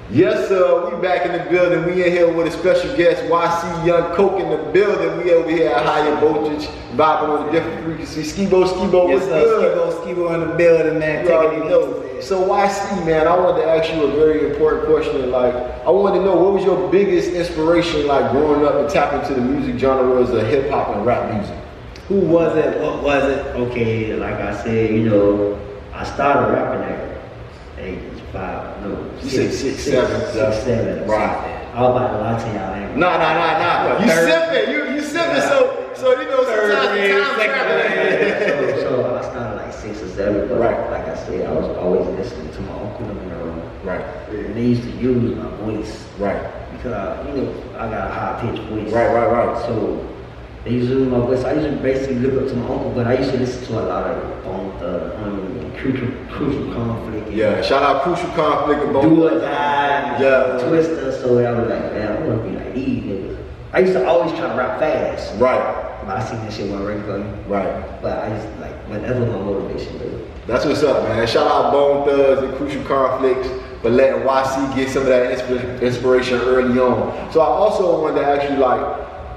Yes, sir. We back in the building. We in here with a special guest, YC Young Coke in the building. We over here at higher voltage, vibing on a different frequency. Skibo, what's good? Skibo in the building, man. Taking it easy. So YC, man, I wanted to ask you a very important question. Like, I wanted to know, what was your biggest inspiration, like growing up and tapping into the music genres of hip hop and rap music? Who was it? What was it? Okay, like I said, you know, I started rapping at age 5, no, You said 6, 7. Right. I was about to lie to y'all, man. Nah. You sipping, you sipping, so you know sometimes time traveling. So I started like 6 or 7, but right. Like I said, I was always listening to my uncle and right. And they used to use my voice. Right. Because I got a high pitched voice. Right. So they used to use my voice. I used to basically look up to my uncle, but I used to listen to a lot of Crucial Conflict. Yeah, shout out Crucial Conflict and Do or Die. Yeah. Twister. So I was like, man, I want to be like these niggas. I used to always try to rap fast. Right. But I seen that shit wasn't ready for me. Right. But I just like, but that's what my motivation was. That's what's up, man. Shout out Bone Thugs and Crucial Conflicts for letting YC get some of that inspiration early on. So I also wanted to ask you, like,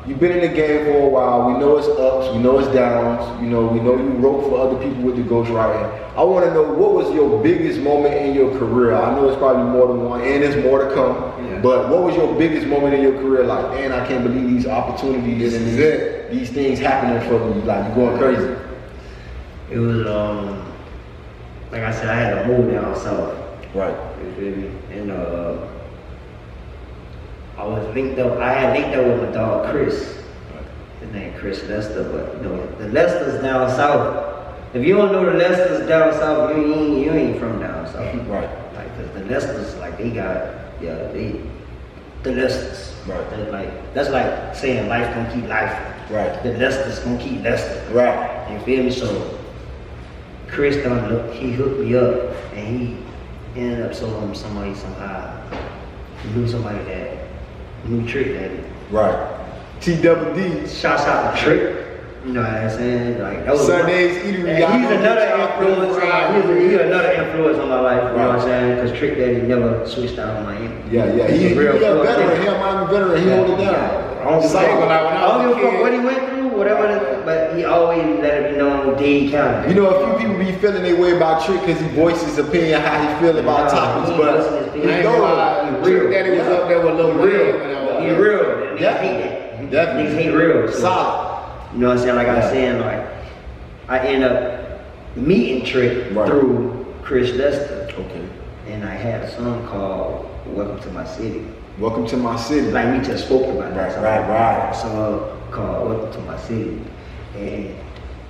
you've been in the game for a while. We know it's ups, we know it's downs. You know, we know you wrote for other people with the ghostwriting. I want to know, what was your biggest moment in your career? I know it's probably more than one, and there's more to come. Yeah. But what was your biggest moment in your career? Like, man, I can't believe these opportunities and these things happening for me. Like, you're going crazy. It was like I said, I had to move down south. Right. You feel me? And I was linked up. I had linked up with my dog Chris. His name Chris Lester, but you know the Lesters down south. If you don't know the Lesters down south, you ain't from down south. Right. Like the Lesters, like they got the Lesters. Right. That's like saying life gonna keep life. Right. The Lesters gonna keep Lester. Right. You feel me? So Chris he hooked me up, and he ended up selling somebody somehow. He knew somebody that knew Trick Daddy. Right. TWD. Shouts out to Trick. You know what I'm saying? Like that was Sunday's Eatery. He's another influence. He's another influence on my life. You know what I'm saying? Because Trick Daddy never switched out on my end. Yeah. He's a veteran. I'm a veteran. He hold it down. I don't give a fuck what he went through, whatever, but he always let it be known Dade County. You know, a few people be feeling their way about Trick because he voices his opinion, how he feel about topics, but Trick Daddy was up there with Lil real. He real. Definitely. Niggas hate real. Solid. You know what I'm saying? Like I was saying, like I end up meeting Trick through Chris Lester. Okay. And I had a song called Welcome to My City. Welcome to My City. Like we just spoke about that. Right. A song called Welcome to My City. And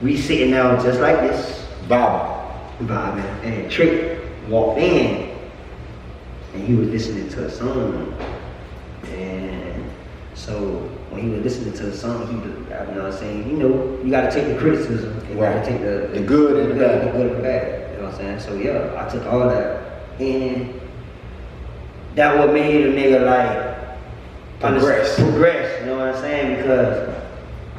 we sitting down just like this. Vibing. And Trick walked in and he was listening to a song. And so when he was listening to the song, he was, you know what I'm saying, you know, you gotta take the criticism. You gotta take the good and the bad. The good and the bad. You know what I'm saying? So yeah, I took all that. And that what made a nigga like progress. You know what I'm saying? Because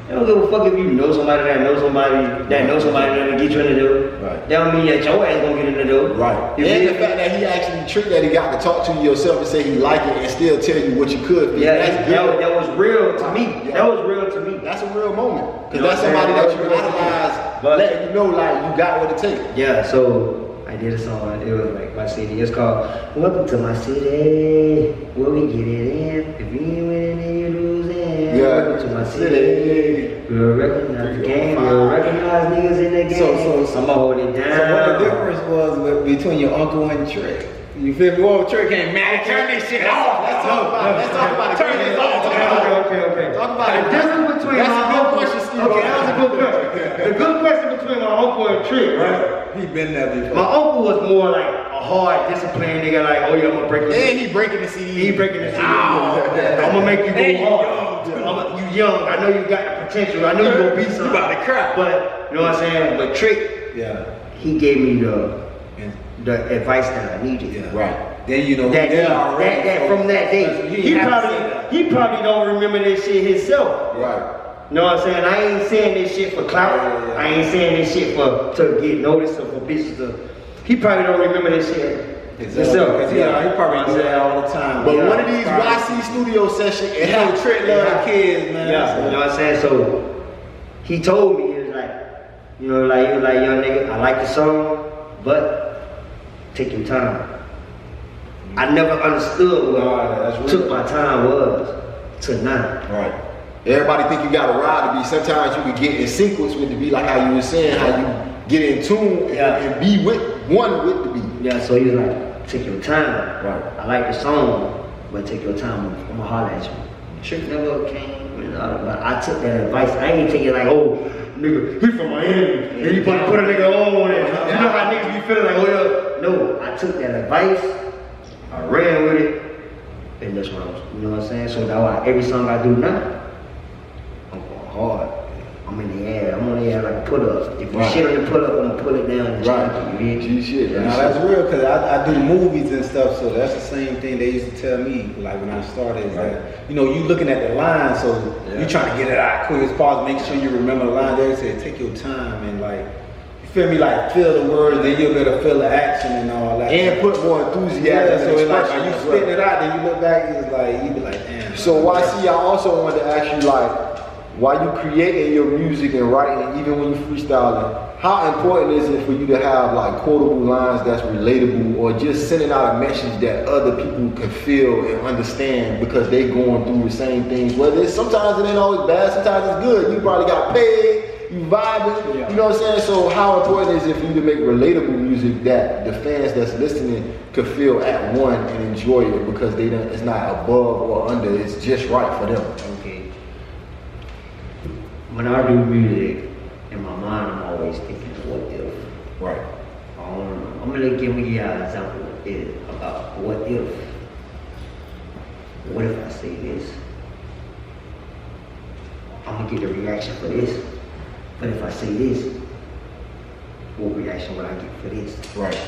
you don't give a fuck if you know somebody that knows somebody that get you in the door. Right. That don't mean that your ass gonna get in the door. Right. And the fact that he actually Trick that he got to talk to you yourself and say he like it and still tell you what you could be. Yeah, that was real to me. Yeah. That was real to me. That's a real moment. Because that's somebody that you idolize, letting you know like you got what it takes. Yeah, so I did a song, it was like my city. It's called Welcome to My City, where we get it in. If you ain't winning, then you losing. Yeah. Welcome to my city. We'll recognize the game. We'll recognize niggas in the game. So I'ma hold it down. So what the difference was between your uncle and Trick? You feel me? Well, Trick ain't mad. Turn this shit off. Let's talk about it. Turn this off. Okay. Talk about it. The difference between my uncle. Okay, that was a good question. The good question between my uncle and Trick, right? He been there before. My uncle was more like a hard, disciplined nigga. Like, oh yeah, I'm gonna break it. And he breaking the CD. He breaking the CD. I'm gonna make you go hard. You young. I know you got the potential. I know you gonna be something. You about to cry. But you know what I'm saying. But Trick, yeah, he gave me the advice that I needed. Yeah. Right. then you know that day, from that day. He probably don't remember that shit himself. Right. You know what I'm saying? I ain't saying this shit for clout. Yeah. I ain't saying this shit to get noticed or for bitches to. He probably don't remember this shit himself. Because he probably do that all the time. But one of these YC studio sessions, it had a trick love kids, man. Yeah, you know what I'm saying? So he told me, he was like, you know, like he was like, young nigga, I like the song, but take your time. I never understood what took my time was to now. Right. Everybody think you got a ride to be. Sometimes you can get in sequence with the beat, like how you were saying, how you get in tune and be with the beat. Yeah, so he was like, take your time. Right. I like the song, but take your time. I'm gonna holler at you. Trick never came, but I took that advice. I ain't take it like, oh, nigga, he from Miami, and you put a nigga on it. You know how niggas be feeling like, oh yeah. No, I took that advice, I ran with it, and that's what I was, you know what I'm saying? So that's why every song I do now, I'm going hard. I'm in the air. I'm on the air like a pull-up. If you shit on the pull-up, I'm gonna pull it down and Shit. Now that's real, because I do movies and stuff, so that's the same thing they used to tell me, like when I started, is that, you know, you looking at the line, so you trying to get it out quick as possible, make sure you remember the line. They say, take your time and like, you feel me, like feel the words, then you'll better feel the action and all that. And put more enthusiasm. Yeah, so it's like, when you spitting it out, then you look back, it's like, you be like, damn. So YC, I also wanted to ask you, like, while you creating your music and writing, even when you freestyling, how important is it for you to have like quotable lines that's relatable, or just sending out a message that other people can feel and understand because they going through the same things? Whether it's, sometimes it ain't always bad, sometimes it's good. You probably got paid, you vibing, you know what I'm saying? So how important is it for you to make relatable music that the fans that's listening could feel at one and enjoy it because they don't, it's not above or under, it's just right for them? Okay. When I do music, in my mind, I'm always thinking, what if? Right. I'm gonna give you an example about what if. What if I say this? I'm gonna get a reaction for this. But if I say this, what reaction would I get for this? Right.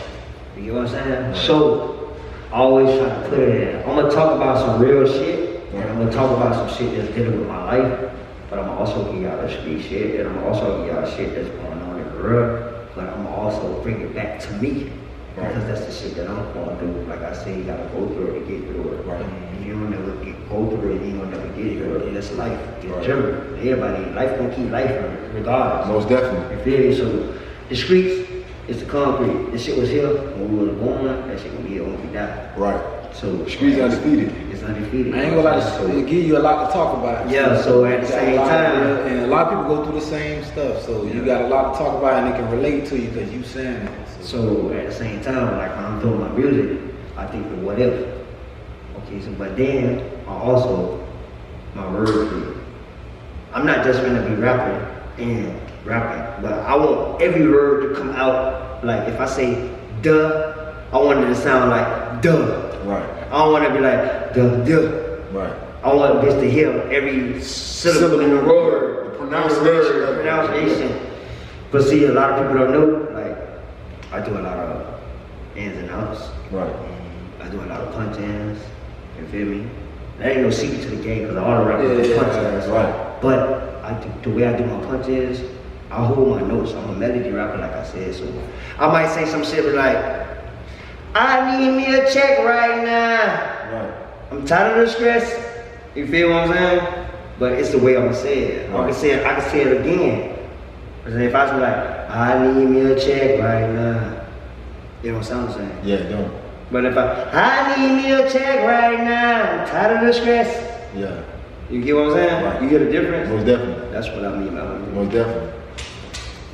You know what I'm saying? Right. So, I always try to put it in. I'm gonna talk about some real shit, and I'm gonna talk about some shit that's dealing with my life. But I'm also give y'all the street shit, and I'm also give y'all shit that's going on in the real. But I'm also bring it back to me, because that's the shit that I'm going to do. Like I say, you gotta go through it to get through it. Right. If you don't never go through it, you don't never get through it. That's life. It's general. Everybody, life gonna keep life regardless. Most definitely. You feel me? So the streets, it's the concrete. This shit was here when we were born. That shit gonna be here when we die. Right. So streets undefeated. It's undefeated. I ain't gonna lie, it give you a lot to talk about. Yeah, so at the same time, and a lot of people go through the same stuff, so you got a lot to talk about, and they can relate to you because you saying it. So at the same time, like when I'm doing my music, I think of what if. Okay, so but then I also my word. I'm not just gonna be rapping, but I want every word to come out. Like if I say duh, I want it to sound like duh. Right. I don't want to be like duh. Right. I want this to hear every syllable in the word, the pronunciation. But see, a lot of people don't know. Like I do a lot of ins and outs. Right. I do a lot of punch-ins. You feel me? There ain't no secret to the game because all the rappers do punch-ins. Right. But the way I do my punch-ins, I hold my notes. I'm a melody rapper, like I said. So I might say some shit like, I need me a check right now. Right. I'm tired of the stress. You feel what I'm saying? But it's the way I'm gonna say it. Right. I can say it again. If I was like, I need me a check right now. You know what I'm saying? Yeah, don't. But if I need me a check right now, I'm tired of the stress. Yeah. You get what I'm saying? Right. You get a difference? Most definitely. That's what I mean by it. Most definitely.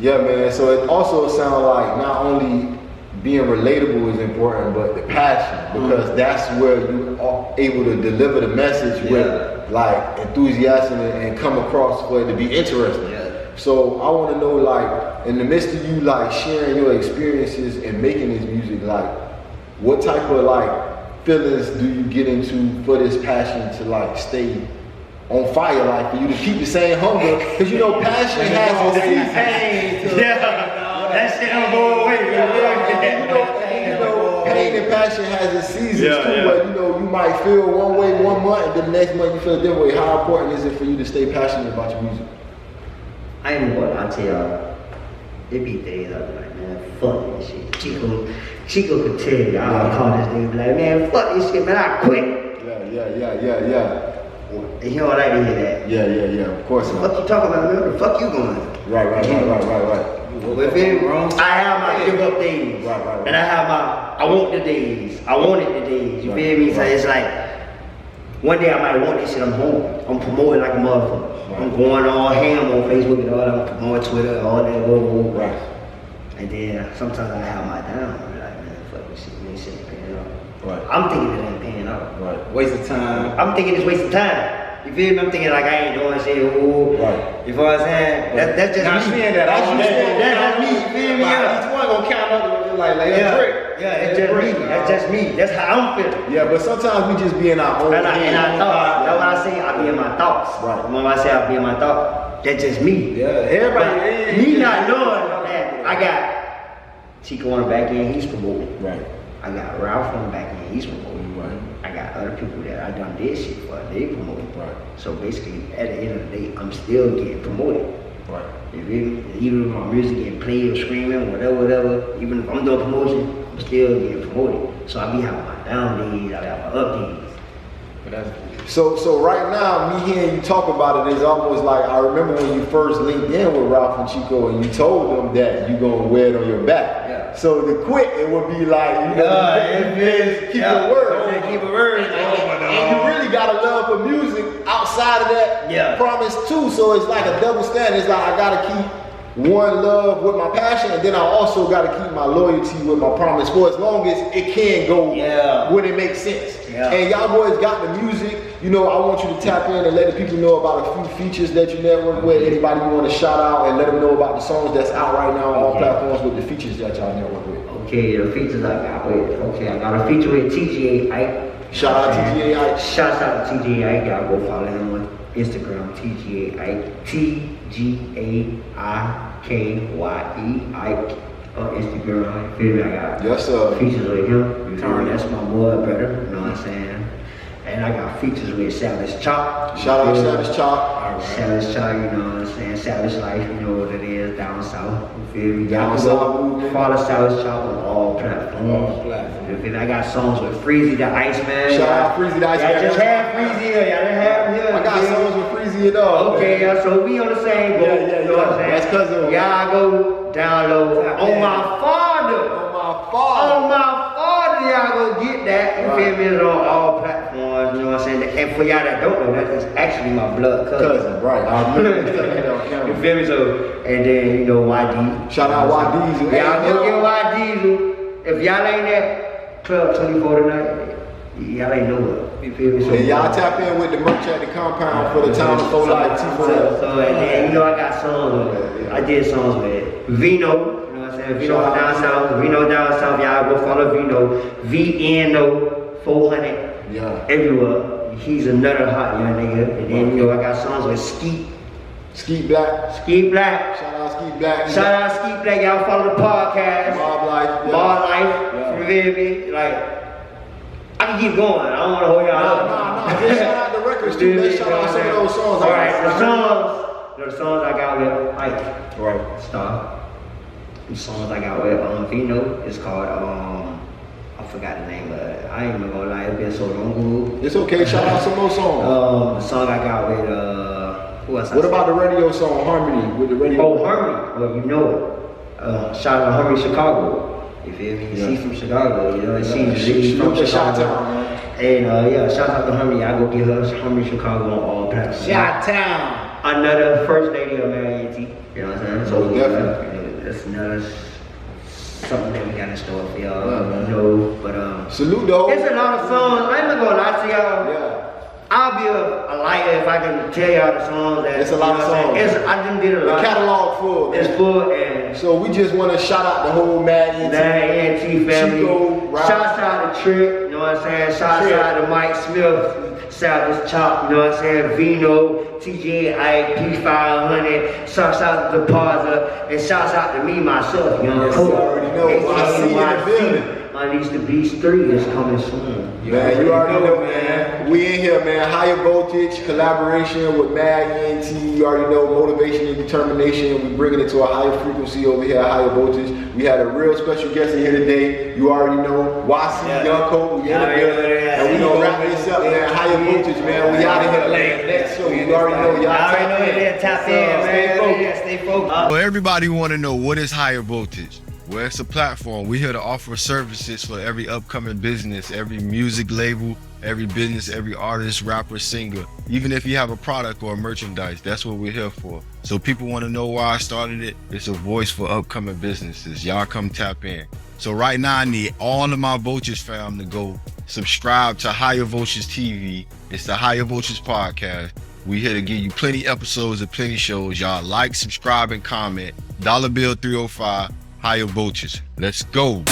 Yeah, man. So it also sounds like not only being relatable is important, but the passion, because that's where you are able to deliver the message with like enthusiasm and come across for it to be interesting. Yeah. So I want to know, like, in the midst of you like sharing your experiences and making this music, like, what type of like feelings do you get into for this passion to like stay on fire, like for you to keep the same hunger? Because you know passion has its pain. That shit don't go away. Pain and passion has its seasons too, where you know you might feel one way one month, and then the next month you feel a different way. How important is it for you to stay passionate about your music? I ain't what I tell y'all. It be days I be like, man, fuck this shit. Chico could tell you, I'll call this nigga, be like, man, fuck this shit, man, I quit. Yeah. And he don't like to hear that. Yeah. Of course What not. the fuck you talking about, man? What the fuck you going to? Right. Well, if it, I have my give up days. Right. And I have my I want the days. I wanted the days. You feel me? So it's like one day I might want this shit, I'm home. I'm promoting like a motherfucker. Right. I'm going all ham on Facebook and all that. I'm promoting Twitter, all that. Right. And then sometimes I have my down. I'm like, man, fuck this shit. This shit ain't paying off. Right. I'm thinking it ain't paying off. Right. Waste of time. I'm thinking it's wasting time. You feel me? I'm thinking like I ain't doing shit. Ooh. Right. You feel what I'm saying? That's just Not me. saying that. That's me. That's me. You feel me? Each one gonna count up like a brick. Yeah, it's just me. That's just me. That's how I'm feeling. Yeah, but sometimes we just be in our own And I thought, that's what I say, I be in my thoughts. Right. When I say I be in my thoughts, that's just me. Yeah, everybody. But me not knowing that I got Chico on the back end, he's promoting. Right. I got Ralph on the back end, he's promoting. Right. I got other people that I done did shit for, they promoting. Right. So basically, at the end of the day, I'm still getting promoted. Right. You feel me? Even if my music getting played or screaming, whatever, even if I'm doing promotion, I'm still getting promoted. So I be having my down days, I have my up days. But that's So right now, me hearing you talk about it is almost like I remember when you first linked in with Ralph and Chico and you told them that you gonna wear it on your back. Yeah. So to quit, it would be like, keep your word. Keep it word. And you really got a love for music outside of that promise too. So it's like a double standard. It's like I gotta keep one love with my passion, and then I also gotta keep my loyalty with my promise for as long as it can go when it makes sense. Yeah. And y'all boys got the music. You know, I want you to tap in and let the people know about a few features that you network with. Anybody you want to shout out and let them know about the songs that's out right now on all platforms with the features that y'all network with. Okay, the features I got with. Okay, I got a feature with TGA Ike. Shout out TGA Ike. Shout out to TGA Ike. Y'all go follow him on Instagram, TGA Ike. TGAIKYE Ike on Instagram. Feel me? I got features with him. That's my boy, brother. You know what I'm saying? And I got features with Savage Chop. Shout out Savage Chop. Savage Chop, you know what I'm saying? Savage Life, you know what it is, down south. You feel me? Down south movement. Follow Savage Chop on all platforms. You feel me? I got songs with Freezy the Iceman. Shout out Freezy the Iceman. Y'all just have Freezy here. Y'all just have him here. I got songs with Freezy and all. Okay, yeah, so we on the same boat. Yeah. You know what I'm saying? That's cousin. Y'all go download on my father. Y'all go get that. You feel me? It's on all platforms. You know what I'm saying? And for y'all that don't know, that is actually my blood cousin. Right. I remember that You feel me? So, and then you know YD. Shout out YD. Y'all go get YD. If y'all ain't at Club 24 tonight, y'all ain't know what. You feel me? So, and y'all tap in with the merch at the compound for the town of 4 Life T4. So, and then you know I got songs with. I did songs with Vino. Vino down south, y'all go follow Vino, VNO 400, everywhere. He's another hot young nigga. And then you know I got songs with Skeet Black. Shout out Skeet Black. Y'all follow the podcast. Mob Life. You feel me? Like I can keep going. I don't want to hold y'all up. No. Just shout out the records too. Let's shout out some of those songs. All right, the songs I got with Ike. Right. Star. The songs I got with Vino is called I forgot the name of it. I ain't even gonna lie, it's been so long. It's okay, shout out some more songs. The song I got with who else? What about the radio song Harmony with the radio? Oh, Harmony. Well, you know it. Shout out to Harmony Chicago. You feel me? Yeah. She's from Chicago, you know, She's from Chicago. And shout out to Harmony. I go get her Harmony Chicago on all platforms. Chi-Town. Another first lady of M.A.D Ent. You know what I'm saying? So definitely. That's another something that we got in store for y'all. You know, but salute though. It's a lot of songs. I ain't gonna lie to y'all. Yeah. I'll be a liar if I can tell y'all the songs that it's a lot of songs. I done did a lot. The catalog full. It's full, and so we just want to shout out the whole M.A.D Ent family. Chico, Shouts out to Trick, you know what I'm saying? Shouts out to Mike Smith, Savage Chop, you know what I'm saying? Vino, TGA Ike, P500. Shouts out to Deposit, and shouts out to me myself, you know. Yes, you already know. YC in the building. Unleash the Beast 3 is coming soon. Man, you already know, man. We in here, man. Higher Voltage, collaboration with M.A.D Ent. You already know, motivation and determination. We bringing it to a higher frequency over here at Higher Voltage. We had a real special guest in here today. You already know, YC, Young Coke. We in the building. And we gonna wrap this up, man. Higher Voltage, man. We out of here, man. Let's go. You already know, y'all Tap in, man. Stay focused. Well, everybody want to know, what is Higher Voltage? Well, it's a platform. We're here to offer services for every upcoming business, every music label, every business, every artist, rapper, singer. Even if you have a product or a merchandise, that's what we're here for. So people want to know why I started it. It's a voice for upcoming businesses. Y'all come tap in. So right now I need all of my Voltage fam to go subscribe to Higher Voltage TV. It's the Higher Voltage Podcast. We here to give you plenty episodes and plenty shows. Y'all like, subscribe, and comment. $Bill 305. Higher Voltage. Let's go.